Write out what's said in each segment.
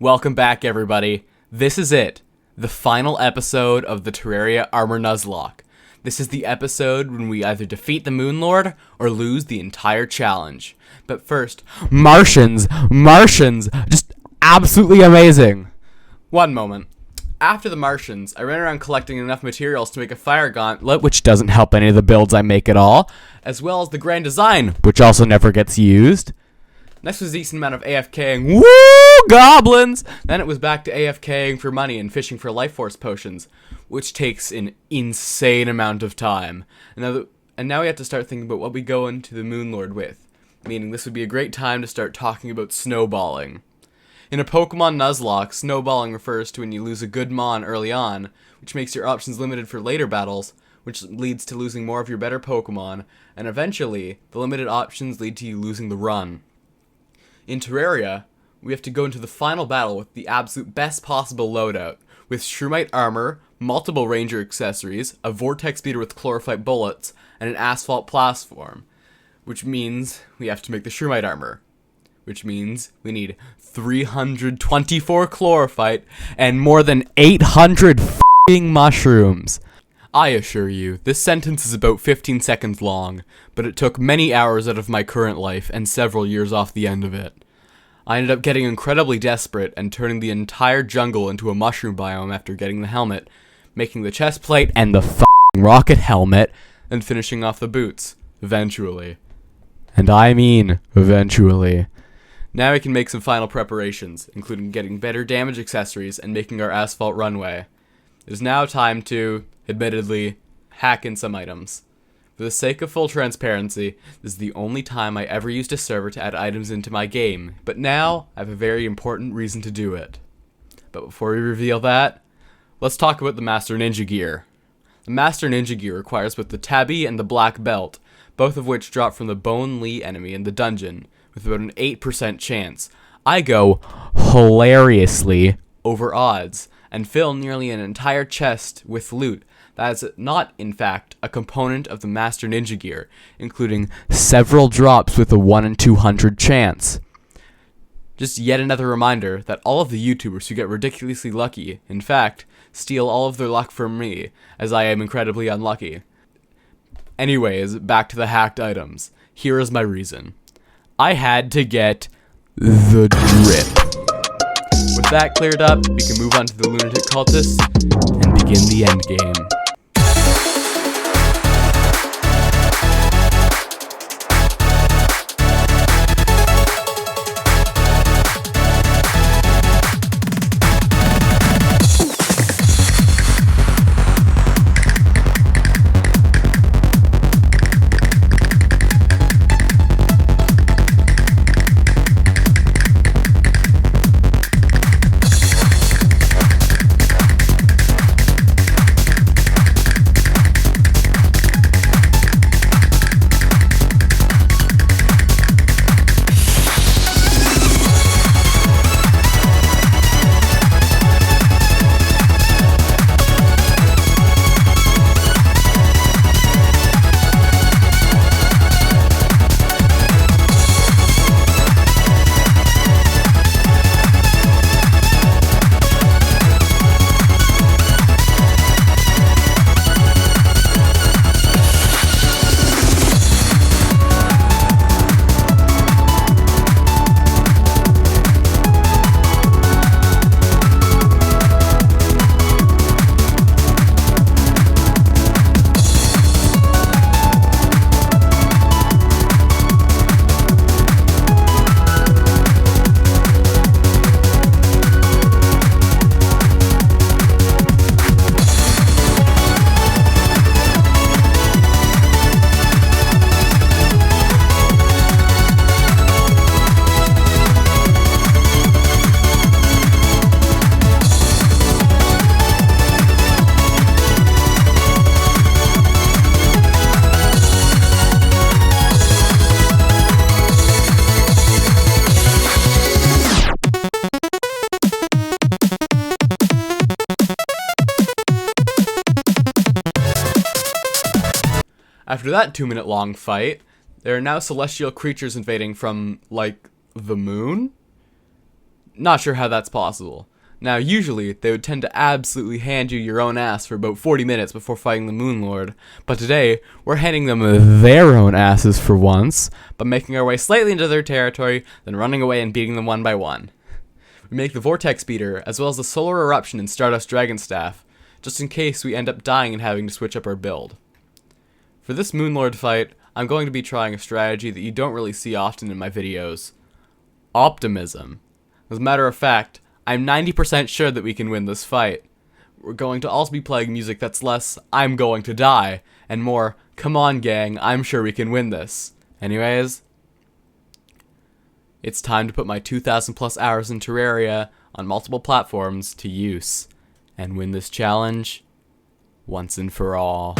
Welcome back, everybody. This is it, the final episode of the Terraria Armor Nuzlocke. This is the episode when we either defeat the Moon Lord or lose the entire challenge. But first, Martians, just absolutely amazing. One moment. After the Martians, I ran around collecting enough materials to make a fire gauntlet, which doesn't help any of the builds I make at all, as well as the grand design, which also never gets used. Next was a decent amount of AFKing. Woo! Goblins! Then it was back to AFKing for money and fishing for life force potions, which takes an insane amount of time. And now we have to start thinking about what we go into the Moon Lord with, meaning this would be a great time to start talking about snowballing. In a Pokemon Nuzlocke, snowballing refers to when you lose a good Mon early on, which makes your options limited for later battles, which leads to losing more of your better Pokemon, and eventually, the limited options lead to you losing the run. In Terraria, we have to go into the final battle with the absolute best possible loadout, with Shroomite armor, multiple ranger accessories, a vortex beater with chlorophyte bullets, and an asphalt platform, which means we have to make the Shroomite armor, which means we need 324 chlorophyte and more than 800 f***ing mushrooms. I assure you, this sentence is about 15 seconds long, but it took many hours out of my current life and several years off the end of it. I ended up getting incredibly desperate and turning the entire jungle into a mushroom biome after getting the helmet, making the chest plate and the f***ing rocket helmet, and finishing off the boots, eventually. And I mean, eventually. Now we can make some final preparations, including getting better damage accessories and making our asphalt runway. It is now time to, admittedly, hack in some items. For the sake of full transparency, this is the only time I ever used a server to add items into my game, but now I have a very important reason to do it. But before we reveal that, let's talk about the Master Ninja Gear. The Master Ninja Gear requires both the Tabby and the Black Belt, both of which drop from the Bone Lee enemy in the dungeon, with about an 8% chance. I go hilariously over odds, and fill nearly an entire chest with loot that is not, in fact, a component of the Master Ninja Gear, including several drops with a 1 in 200 chance. Just yet another reminder that all of the YouTubers who get ridiculously lucky, in fact, steal all of their luck from me, as I am incredibly unlucky. Anyways, back to the hacked items. Here is my reason. I had to get the drip. With that cleared up, we can move on to the lunatic cultists and begin the endgame. After that 2-minute long fight, there are now celestial creatures invading from, like, the moon? Not sure how that's possible. Now, usually, they would tend to absolutely hand you your own ass for about 40 minutes before fighting the Moon Lord, but today, we're handing them their own asses for once, by making our way slightly into their territory, then running away and beating them one by one. We make the Vortex Beater, as well as the Solar Eruption and Stardust Dragonstaff, just in case we end up dying and having to switch up our build. For this Moon Lord fight, I'm going to be trying a strategy that you don't really see often in my videos. Optimism. As a matter of fact, I'm 90% sure that we can win this fight. We're going to also be playing music that's less, I'm going to die, and more, come on gang, I'm sure we can win this. Anyways, it's time to put my 2,000 plus hours in Terraria on multiple platforms to use, and win this challenge once and for all.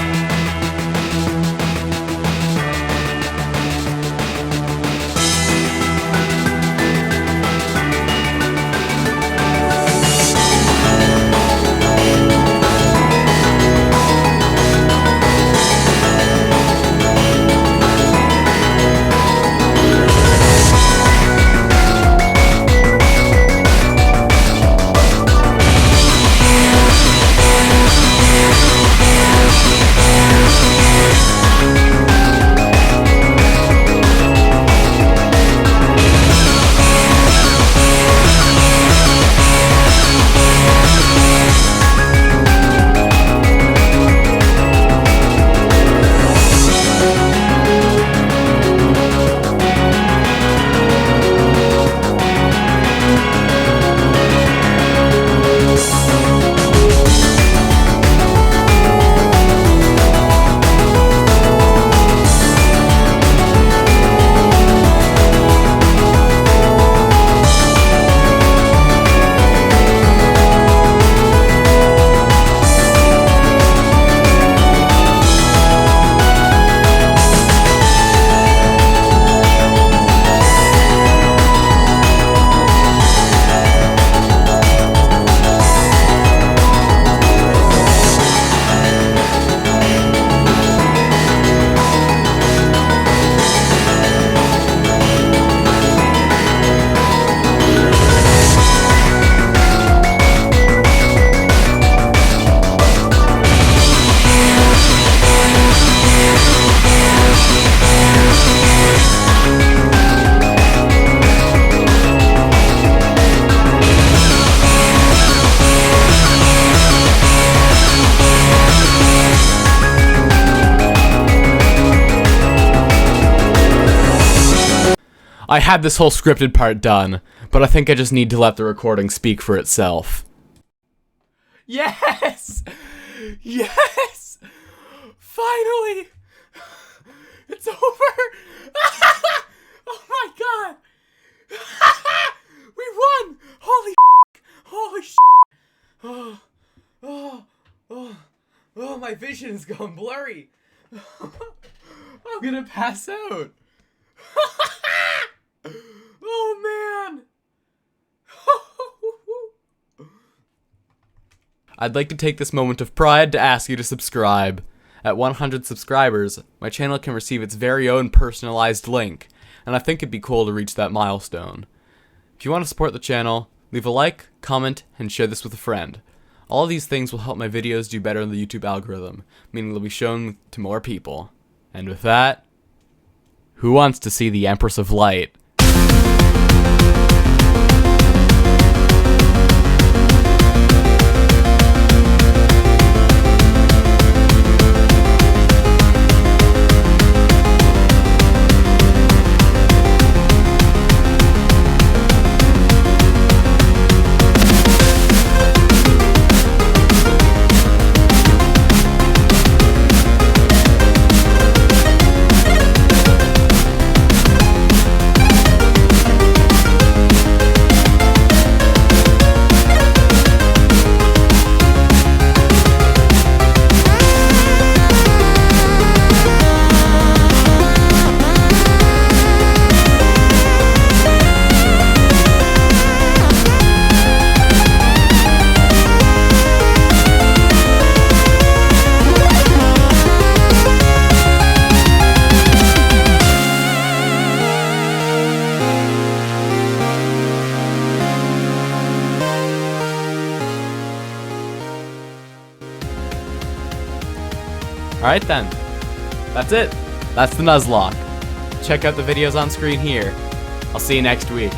I had this whole scripted part done, but I think I just need to let the recording speak for itself. Yes! Yes! Finally! It's over! Oh my god! We won! Holy Holy Oh, my vision is going blurry. I'm gonna pass out. Oh man! I'd like to take this moment of pride to ask you to subscribe. At 100 subscribers, my channel can receive its very own personalized link, and I think it'd be cool to reach that milestone. If you want to support the channel, leave a like, comment, and share this with a friend. All of these things will help my videos do better in the YouTube algorithm, meaning they'll be shown to more people. And with that, who wants to see the Empress of Light? Alright then. That's it. That's the Nuzlocke. Check out the videos on screen here. I'll see you next week.